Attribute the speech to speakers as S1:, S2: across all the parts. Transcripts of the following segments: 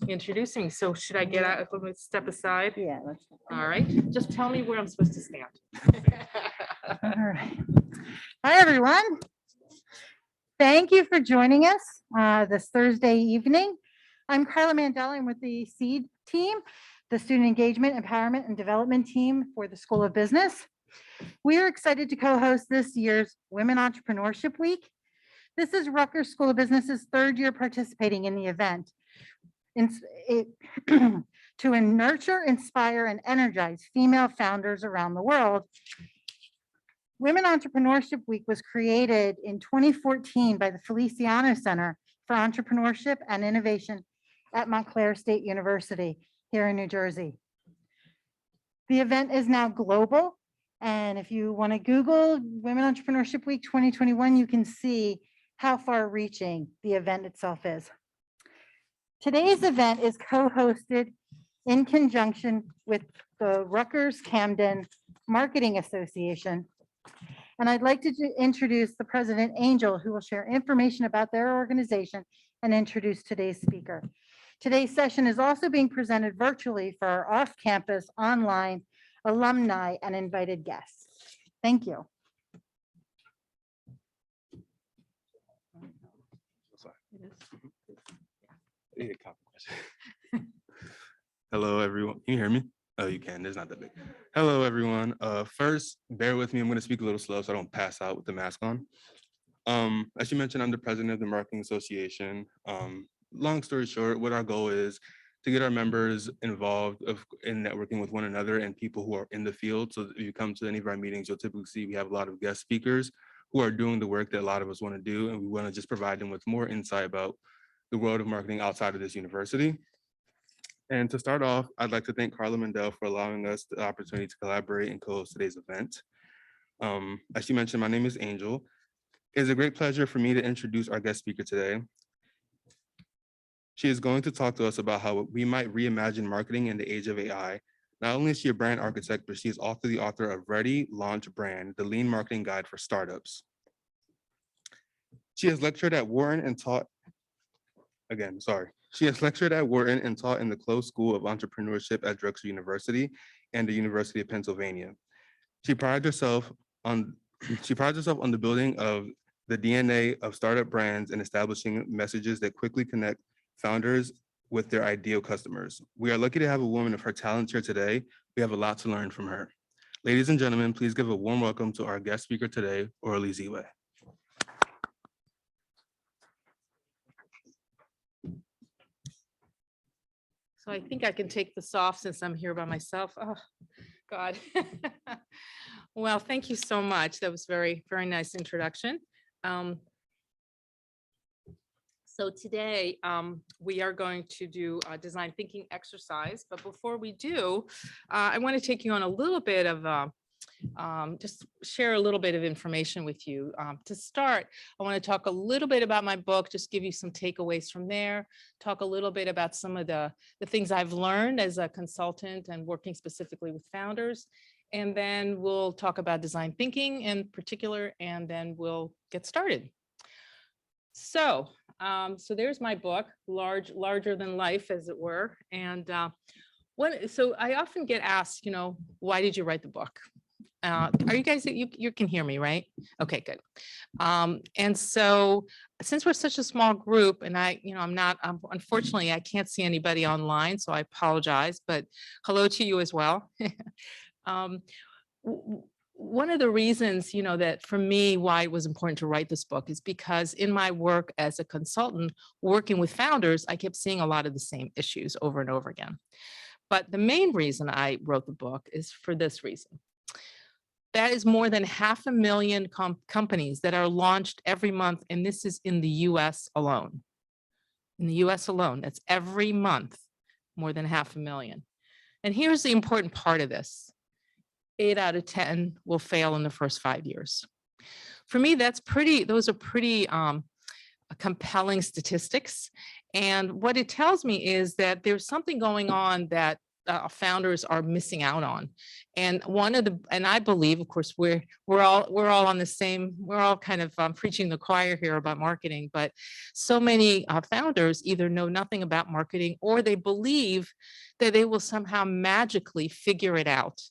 S1: introducing me. So should I get out, let me step aside?
S2: Yeah. Let's,
S1: All right, just tell me where I'm supposed to stand.
S2: all right. Hi, everyone. Thank you for joining us this Thursday evening. I'm Carla Mandel. I'm with the SEED team, the Student Engagement, Empowerment, and Development team for the School of Business. We are excited to co-host this year's Women Entrepreneurship Week. This is Rutgers School of Business's third year participating in the event. To nurture, inspire, and energize female founders around the world. Women Entrepreneurship Week was created in 2014 by the Feliciano Center for Entrepreneurship and Innovation at Montclair State University here in New Jersey. The event is now global, and if you want to Google Women Entrepreneurship Week 2021, you can see how far-reaching the event itself is. Today's event is co-hosted in conjunction with the Rutgers Camden Marketing Association. And I'd like to introduce the president, Angel, who will share information about their organization and introduce today's speaker. Today's session is also being presented virtually for our off-campus, online, alumni, and invited guests. Thank you.
S3: Hello, everyone. Can you hear me? Oh, you can. It's not that big. Hello, everyone. First, bear with me. I'm going to speak a little slow so I don't pass out with the mask on. As you mentioned, I'm the president of the Marketing Association. Long story short, what our goal is to get our members involved in networking with one another and people who are in the field. So if you come to any of our meetings, you'll typically see we have a lot of guest speakers who are doing the work that a lot of us want to do, and we want to just provide them with more insight about the world of marketing outside of this university. And to start off, I'd like to thank Carla Mandel for allowing us the opportunity to collaborate and co-host today's event. As she mentioned, my name is Angel. It is a great pleasure for me to introduce our guest speaker today. She is going to talk to us about how we might reimagine marketing in the age of AI. Not only is she a brand architect, but she is also the author of Ready, Launch, Brand, the Lean Marketing Guide for Startups. She has lectured at Wharton and taught, She has lectured at Wharton and taught in the Close School of Entrepreneurship at Rutgers University and the University of Pennsylvania. She prides herself on the building of the DNA of startup brands and establishing messages that quickly connect founders with their ideal customers. We are lucky to have a woman of her talent here today. We have a lot to learn from her. Ladies and gentlemen, please give a warm welcome to our guest speaker today, Orly Zeewy.
S1: So I think I can take this off since I'm here by myself. Oh, God. Well, thank you so much. That was very, very nice introduction. So today we are going to do a design thinking exercise. But before we do, I want to take you on a little bit of just share a little bit of information with you. To start, I want to talk a little bit about my book, just give you some takeaways from there, talk a little bit about some of the things I've learned as a consultant and working specifically with founders. And then we'll talk about design thinking in particular, and then we'll get started. So there's my book, larger than life, as it were. And so I often get asked, why did you write the book? Are you guys, you can hear me, right? Okay, good. And so since we're such a small group, and unfortunately, I can't see anybody online, so I apologize, but hello to you as well. One of the reasons, that for me, why it was important to write this book is because in my work as a consultant, working with founders, I kept seeing a lot of the same issues over and over again. But the main reason I wrote the book is for this reason. That is more than 500,000 companies that are launched every month, and this is in the US alone. In the US alone, that's every month, more than 500,000. And here's the important part of this. 8 out of 10 will fail in the first 5 years. For me, those are pretty compelling statistics. And what it tells me is that there's something going on that founders are missing out on. And and I believe, of course, we're all on the same, we're all kind of preaching the choir here about marketing, but so many founders either know nothing about marketing or they believe that they will somehow magically figure it out.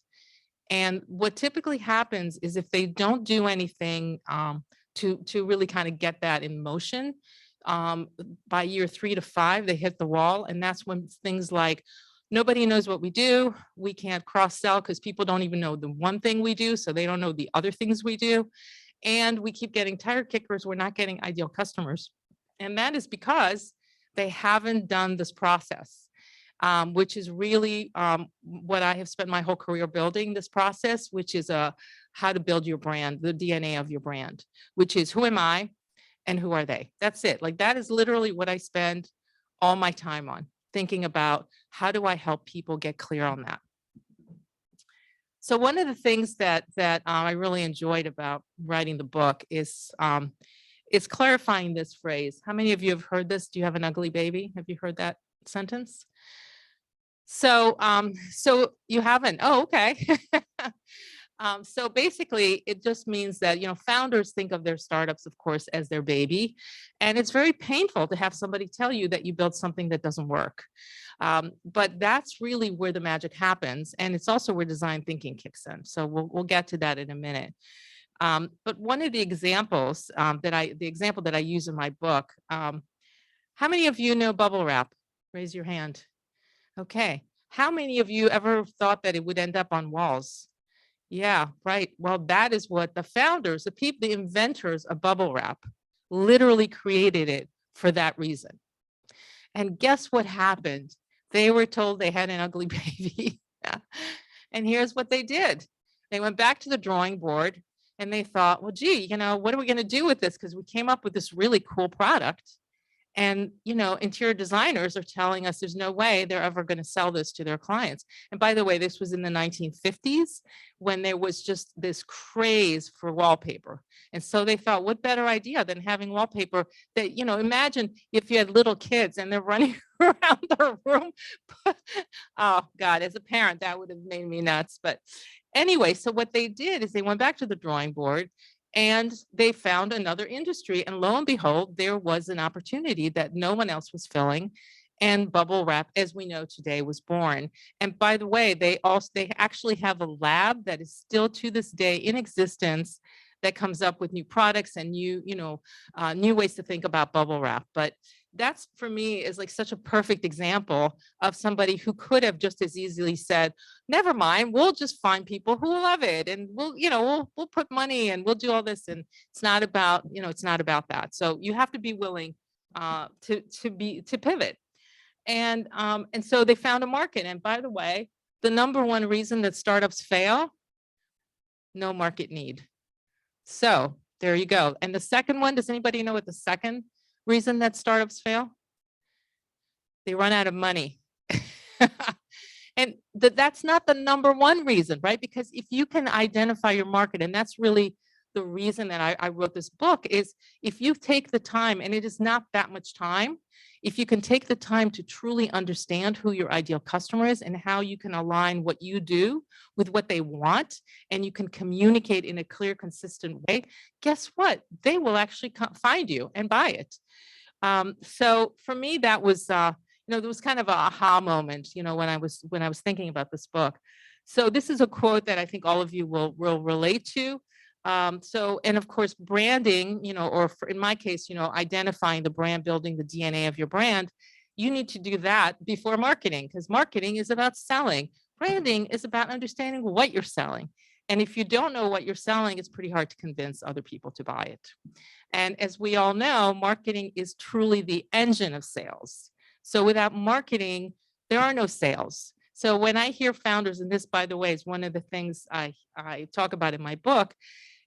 S1: And what typically happens is if they don't do anything to really kind of get that in motion, by year 3 to 5, they hit the wall. And that's when things like, nobody knows what we do. We can't cross sell because people don't even know the one thing we do. So they don't know the other things we do. And we keep getting tire kickers. We're not getting ideal customers. And that is because they haven't done this process, which is really what I have spent my whole career building, this process, which is how to build your brand, the DNA of your brand, which is who am I and who are they? That's it. Like that is literally what I spend all my time on, thinking about how do I help people get clear on that. So one of the things that I really enjoyed about writing the book is clarifying this phrase. How many of you have heard this? Do you have an ugly baby? Have you heard that sentence? So so you haven't. Oh, okay. So basically, it just means that, founders think of their startups, of course, as their baby. And it's very painful to have somebody tell you that you built something that doesn't work. But that's really where the magic happens. And it's also where design thinking kicks in. So we'll get to that in a minute. But one of the examples the example that I use in my book, how many of you know bubble wrap? Raise your hand. Okay. How many of you ever thought that it would end up on walls? Yeah, right. Well, that is what the founders, the people, the inventors of bubble wrap literally created it for that reason. And guess what happened? They were told they had an ugly baby. And here's what they did. They went back to the drawing board and they thought, well, gee, what are we going to do with this? Because we came up with this really cool product. And, interior designers are telling us there's no way they're ever going to sell this to their clients. And by the way, this was in the 1950s when there was just this craze for wallpaper. And so they thought, what better idea than having wallpaper that, imagine if you had little kids and they're running around their room. Oh, God, as a parent, that would have made me nuts. But anyway, so what they did is they went back to the drawing board. And they found another industry. And lo and behold, there was an opportunity that no one else was filling. And bubble wrap, as we know today, was born. And by the way, they actually have a lab that is still to this day in existence that comes up with new products and new ways to think about bubble wrap. But that's, for me, is like such a perfect example of somebody who could have just as easily said, never mind, we'll just find people who love it and we'll put money and we'll do all this. And it's not about, it's not about that. So you have to be willing to pivot. And so they found a market. And by the way, the number one reason that startups fail, no market need. So there you go. And the second one, does anybody know what the second reason that startups fail? They run out of money. And that's not the number one reason, right? Because if you can identify your market, and that's really the reason that I wrote this book, is if you take the time, and it is not that much time, if you can take the time to truly understand who your ideal customer is and how you can align what you do with what they want, and you can communicate in a clear, consistent way, guess what? They will actually find you and buy it. So for me, that was, there was kind of a aha moment, when I was thinking about this book. So this is a quote that I think all of you will relate to. And of course, branding, or in my case, identifying the brand, building the DNA of your brand, you need to do that before marketing, because marketing is about selling. Branding is about understanding what you're selling. And if you don't know what you're selling, it's pretty hard to convince other people to buy it. And as we all know, marketing is truly the engine of sales. So without marketing, there are no sales. So when I hear founders, and this, by the way, is one of the things I talk about in my book,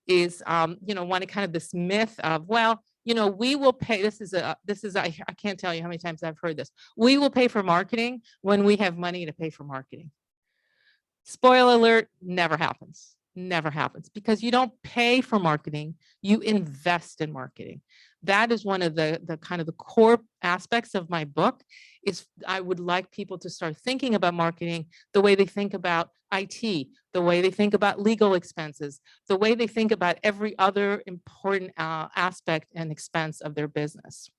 S1: is, one of kind of this myth of, well, we will pay. I can't tell you how many times I've heard this. We will pay for marketing when we have money to pay for marketing. Spoiler alert, never happens. never happens because you don't pay for marketing, you invest in marketing. That is one of the kind of the core aspects of my book is I would like people to start thinking about marketing the way they think about IT, the way they think about legal expenses, the way they think about every other important aspect and expense of their business.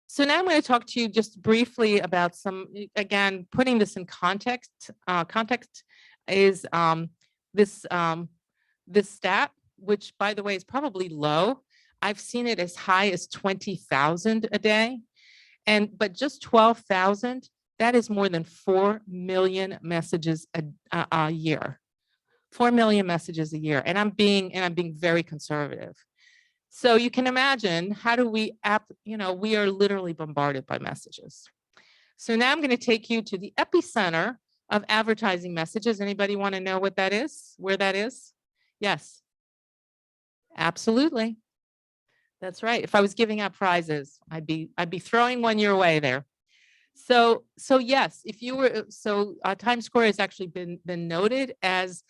S1: So now I'm going to talk to you just briefly about some, again, putting this in context. Context is this stat, which by the way is probably low. I've seen it as high as 20,000 a day, but just 12,000, that is more than 4 million messages a year. 4 million messages a year, and I'm being very conservative. So you can imagine how do we we are literally bombarded by messages. So now I'm going to take you to the epicenter of advertising messages. Anybody want to know what that is? Where that is? Yes. Absolutely. That's right. If I was giving out prizes, I'd be throwing one your way there. So yes, if you were Times Square has actually been noted as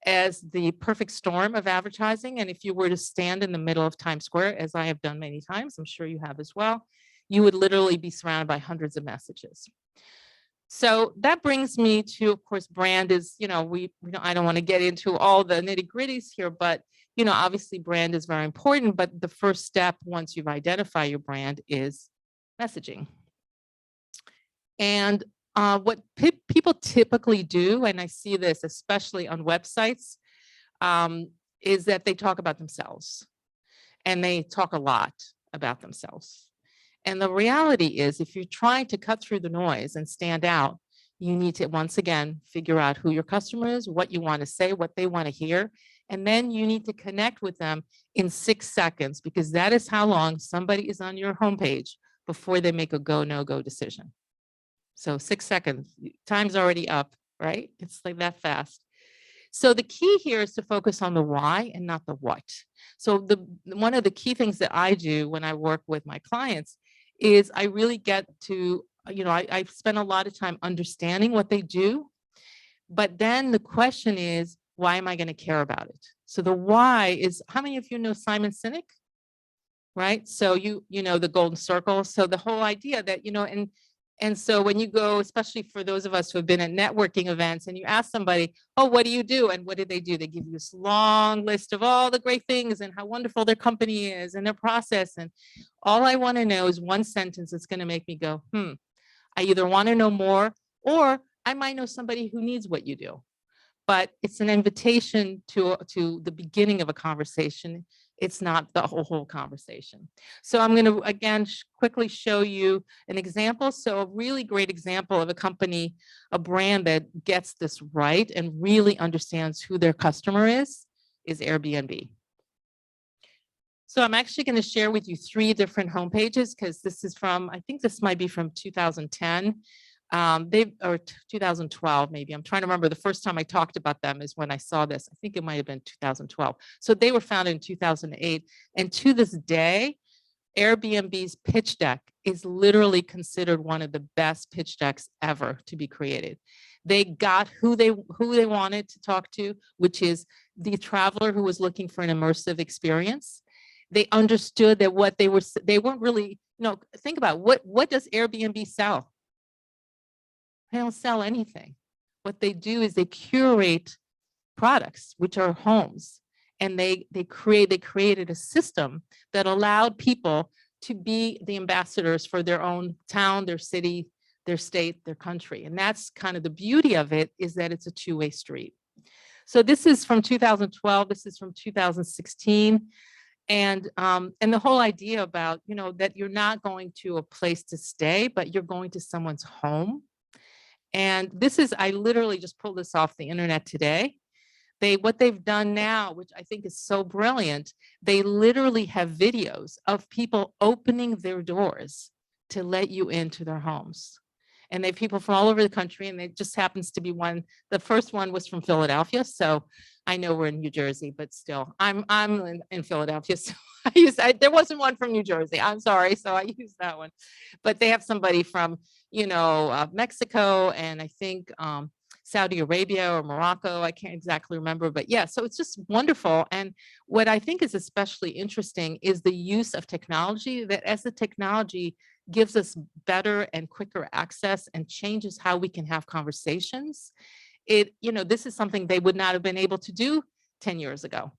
S1: the perfect storm of advertising. And if you were to stand in the middle of Times Square, as I have done many times, I'm sure you have as well, you would literally be surrounded by hundreds of messages. So that brings me to, of course, brand is, I don't want to get into all the nitty gritties here, but, obviously brand is very important, but the first step once you've identified your brand is messaging. And what people typically do, and I see this especially on websites, is that they talk about themselves and they talk a lot about themselves. And the reality is, if you're trying to cut through the noise and stand out, you need to, once again, figure out who your customer is, what you want to say, what they want to hear. And then you need to connect with them in 6 seconds, because that is how long somebody is on your homepage before they make a go, no go decision. So 6 seconds, time's already up, right? It's like that fast. So the key here is to focus on the why and not the what. So one of the key things that I do when I work with my clients is I really get to, I spend a lot of time understanding what they do, but then the question is, why am I going to care about it? So the why is, how many of you know Simon Sinek? Right? So you know the golden circle. So the whole idea that, and so when you go, especially for those of us who have been at networking events and you ask somebody, oh, what do you do? And what do? They give you this long list of all the great things and how wonderful their company is and their process. And all I want to know is one sentence that's going to make me go, I either want to know more, or I might know somebody who needs what you do. But it's an invitation to the beginning of a conversation. It's not the whole conversation. So I'm going to, again, quickly show you an example. So a really great example of a company, a brand that gets this right and really understands who their customer is Airbnb. So I'm actually going to share with you 3 different homepages, because this is from, I think this might be from 2010. Or 2012, maybe. I'm trying to remember the first time I talked about them is when I saw this. I think it might have been 2012. So they were founded in 2008. And to this day, Airbnb's pitch deck is literally considered one of the best pitch decks ever to be created. They got who they wanted to talk to, which is the traveler who was looking for an immersive experience. They understood that what they weren't really, think about what does Airbnb sell? They don't sell anything. What they do is they curate products, which are homes, and they created a system that allowed people to be the ambassadors for their own town, their city, their state, their country. And that's kind of the beauty of it, is that it's a two-way street. So this is from 2012. This is from 2016. And the whole idea about, that you're not going to a place to stay, but you're going to someone's home. And this is, I literally just pulled this off the internet today. What they've done now, which I think is so brilliant, they literally have videos of people opening their doors to let you into their homes. And they have people from all over the country, and it just happens to be one. The first one was from Philadelphia, so I know we're in New Jersey, but still, I'm in Philadelphia, so there wasn't one from New Jersey. I'm sorry, so I used that one. But they have somebody from Mexico, and I think Saudi Arabia or Morocco. I can't exactly remember, but yeah, so it's just wonderful. And what I think is especially interesting is the use of technology, that as the technology gives us better and quicker access and changes how we can have conversations, this is something they would not have been able to do 10 years ago.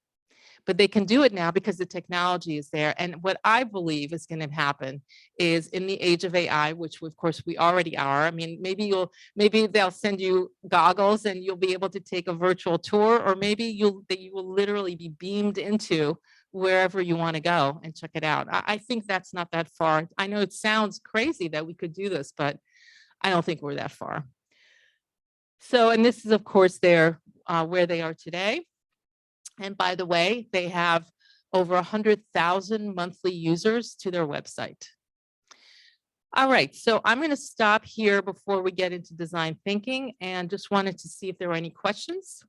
S1: But they can do it now because the technology is there. And what I believe is going to happen is in the age of AI, which of course we already are. I mean, maybe they'll send you goggles and you'll be able to take a virtual tour, or maybe you will literally be beamed into wherever you want to go and check it out. I think that's not that far. I know it sounds crazy that we could do this, but I don't think we're that far. So, and this is of course where they are today. And by the way, they have over 100,000 monthly users to their website. All right, so I'm going to stop here before we get into design thinking, and just wanted to see if there were any questions.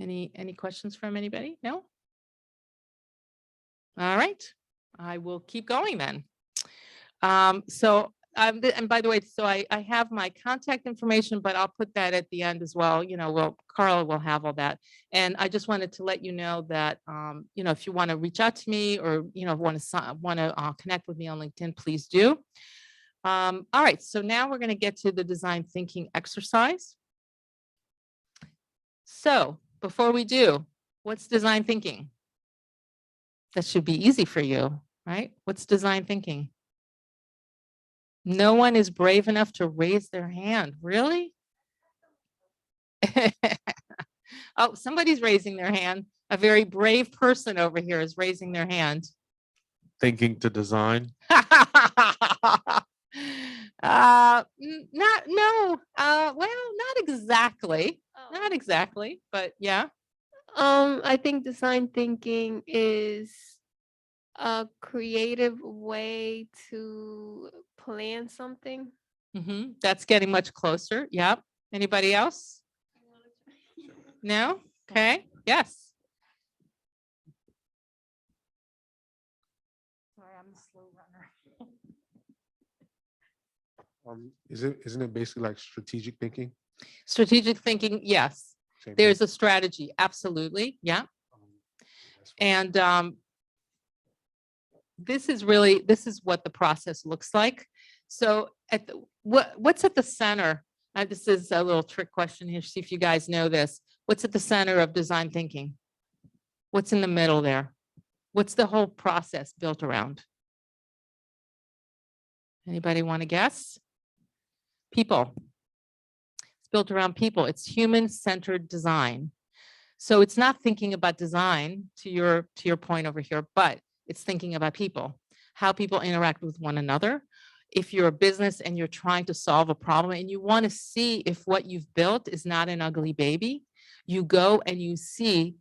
S1: Any questions from anybody? No? All right, I will keep going then. And by the way, so I have my contact information, but I'll put that at the end as well. Carla will have all that. And I just wanted to let you know that, if you want to reach out to me or, want to connect with me on LinkedIn, please do. All right, so now we're going to get to the design thinking exercise. So before we do, what's design thinking? That should be easy for you, right? What's design thinking? No one is brave enough to raise their hand. Really? Oh, somebody's raising their hand. A very brave person over here is raising their hand.
S4: Thinking to design.
S1: Well, not exactly. Not exactly, but yeah.
S5: I think design thinking is a creative way to plan something.
S1: That's getting much closer. Yep. Anybody else? No? Okay. Yes.
S2: Sorry, I'm the slow runner.
S4: Isn't it basically like strategic thinking?
S1: Strategic thinking. Yes.
S4: Same
S1: There's
S4: thing.
S1: a strategy. Absolutely. Yeah.
S4: That's
S1: And this is what the process looks like. So what's at the center? This is a little trick question here. See if you guys know this. What's at the center of design thinking? What's in the middle there? What's the whole process built around? Anybody want to guess? People. It's built around people. It's human-centered design. So it's not thinking about design to your point over here, but it's thinking about people, how people interact with one another. If you're a business and you're trying to solve a problem and you want to see if what you've built is not an ugly baby, you go and you see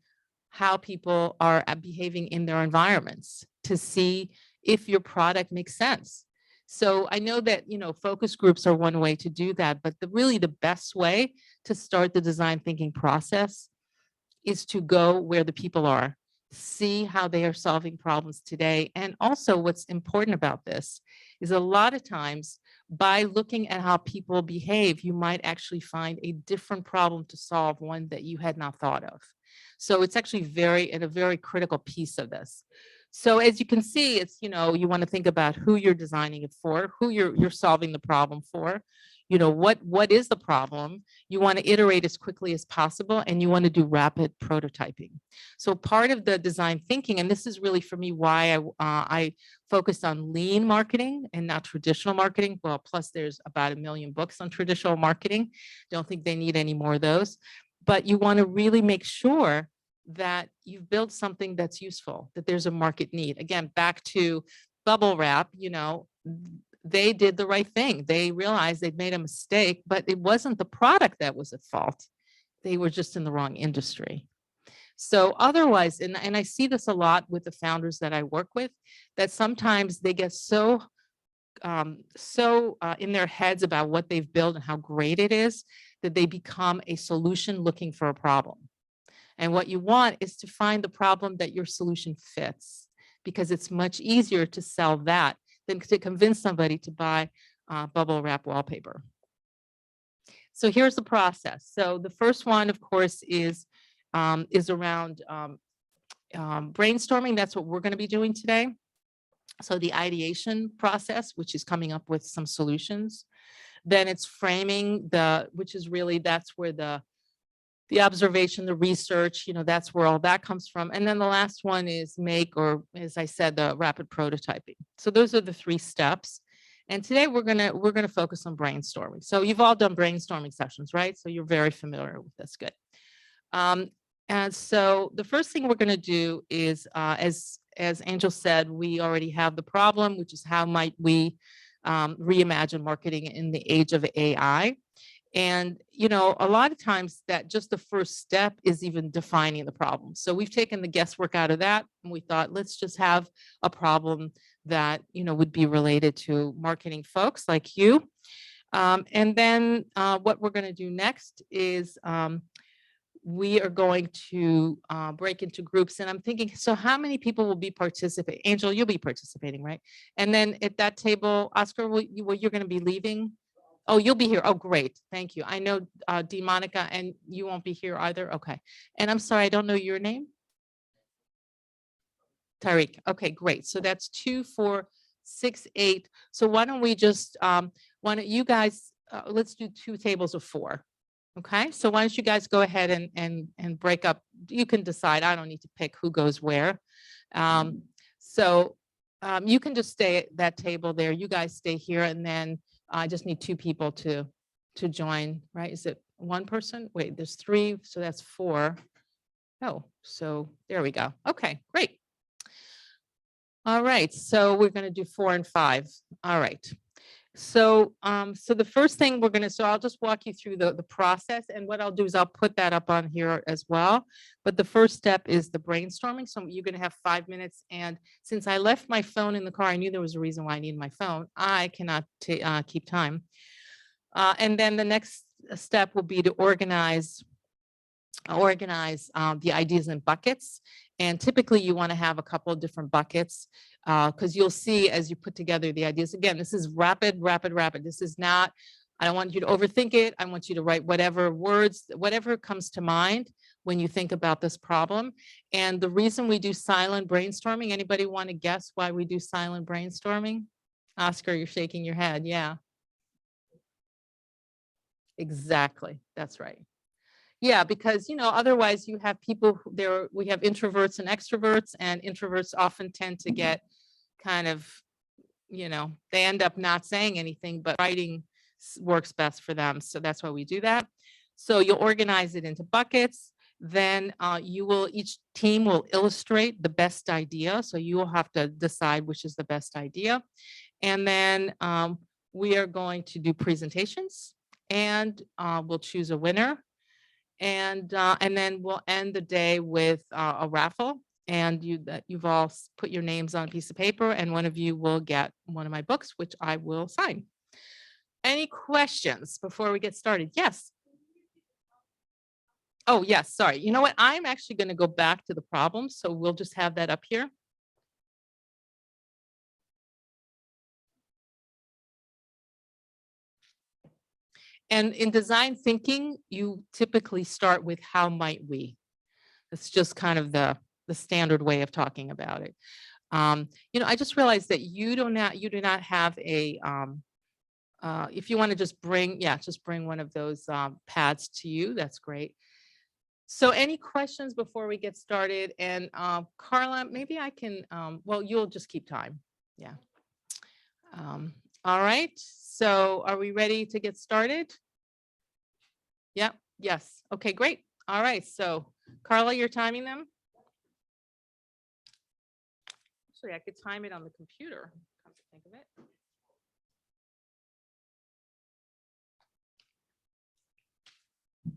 S1: how people are behaving in their environments to see if your product makes sense. So I know that, focus groups are one way to do that, but really the best way to start the design thinking process is to go where the people are, see how they are solving problems today. And also what's important about this is a lot of times by looking at how people behave, you might actually find a different problem to solve, one that you had not thought of. So it's actually a very critical piece of this. So as you can see, it's, you want to think about who you're designing it for, who you're solving the problem for. What is the problem? You want to iterate as quickly as possible, and you want to do rapid prototyping. So part of the design thinking, and this is really for me why I focused on lean marketing and not traditional marketing. Well, plus there's about 1 million books on traditional marketing. Don't think they need any more of those. But you want to really make sure that you've built something that's useful, that there's a market need. Again, back to bubble wrap, they did the right thing. They realized they'd made a mistake, but it wasn't the product that was at fault. They were just in the wrong industry. So otherwise, and I see this a lot with the founders that I work with, that sometimes they get so in their heads about what they've built and how great it is that they become a solution looking for a problem. And what you want is to find the problem that your solution fits, because it's much easier to sell that than to convince somebody to buy bubble wrap wallpaper. So here's the process. So the first one, of course, is around brainstorming. That's what we're going to be doing today. So the ideation process, which is coming up with some solutions. Then it's framing, which is really, that's where the observation, the research, that's where all that comes from. And then the last one is make, or as I said, the rapid prototyping. So those are the 3 steps. And today we're gonna focus on brainstorming. So you've all done brainstorming sessions, right? So you're very familiar with this. Good. And so the first thing we're gonna do is, as Angel said, we already have the problem, which is how might we reimagine marketing in the age of AI. And, a lot of times that just the first step is even defining the problem. So we've taken the guesswork out of that, and we thought, let's just have a problem that, would be related to marketing folks like you. And then what we're going to do next is we are going to break into groups. And I'm thinking, so how many people will be participating? Angel, you'll be participating, right? And then at that table, Oscar, you're going to be leaving? Oh, you'll be here. Oh, great. Thank you. I know Monica, and you won't be here either. Okay. And I'm sorry, I don't know your name. Tariq. Okay, great. So that's 2, 4, 6, 8. So why don't we just, why don't you guys, let's do 2 tables of 4. Okay. So why don't you guys go ahead and break up. You can decide. I don't need to pick who goes where. So you can just stay at that table there. You guys stay here, and then I just need 2 people to join, right? Is it 1 person? Wait, there's 3, so that's 4. Oh, so there we go. Okay, great. All right, so we're going to do 4 and 5. All right. So the first thing we're going to, so I'll just walk you through the process, and what I'll do is I'll put that up on here as well. But the first step is the brainstorming. So you're going to have 5 minutes. And since I left my phone in the car, I knew there was a reason why I needed my phone. I cannot keep time. And then the next step will be to organize the ideas in buckets. And typically you want to have a couple of different buckets because you'll see as you put together the ideas. Again, this is rapid. This is not, I don't want you to overthink it. I want you to write whatever words, whatever comes to mind when you think about this problem. And the reason we do silent brainstorming, anybody want to guess why we do silent brainstorming? Oscar, you're shaking your head. Yeah. Exactly. That's right. Yeah, because, otherwise you have people we have introverts and extroverts, and introverts often tend to get kind of, they end up not saying anything, but writing works best for them. So that's why we do that. So you'll organize it into buckets. Then each team will illustrate the best idea. So you will have to decide which is the best idea. And then we are going to do presentations, and we'll choose a winner. And then we'll end the day with a raffle, and you've all put your names on a piece of paper, and one of you will get one of my books, which I will sign. Any questions before we get started? Yes. Oh, yes. Sorry. You know what? I'm actually going to go back to the problem, so we'll just have that up here. And in design thinking, you typically start with how might we? It's just kind of the standard way of talking about it. I just realized that you do not have a, if you want to just bring one of those pads to you, that's great. So any questions before we get started? And Carla, maybe I can, well, you'll just keep time. Yeah. All right. So are we ready to get started? Yep. Yes. Okay, great. All right. So Carla, you're timing them? Actually, I could time it on the computer. Come to think of it.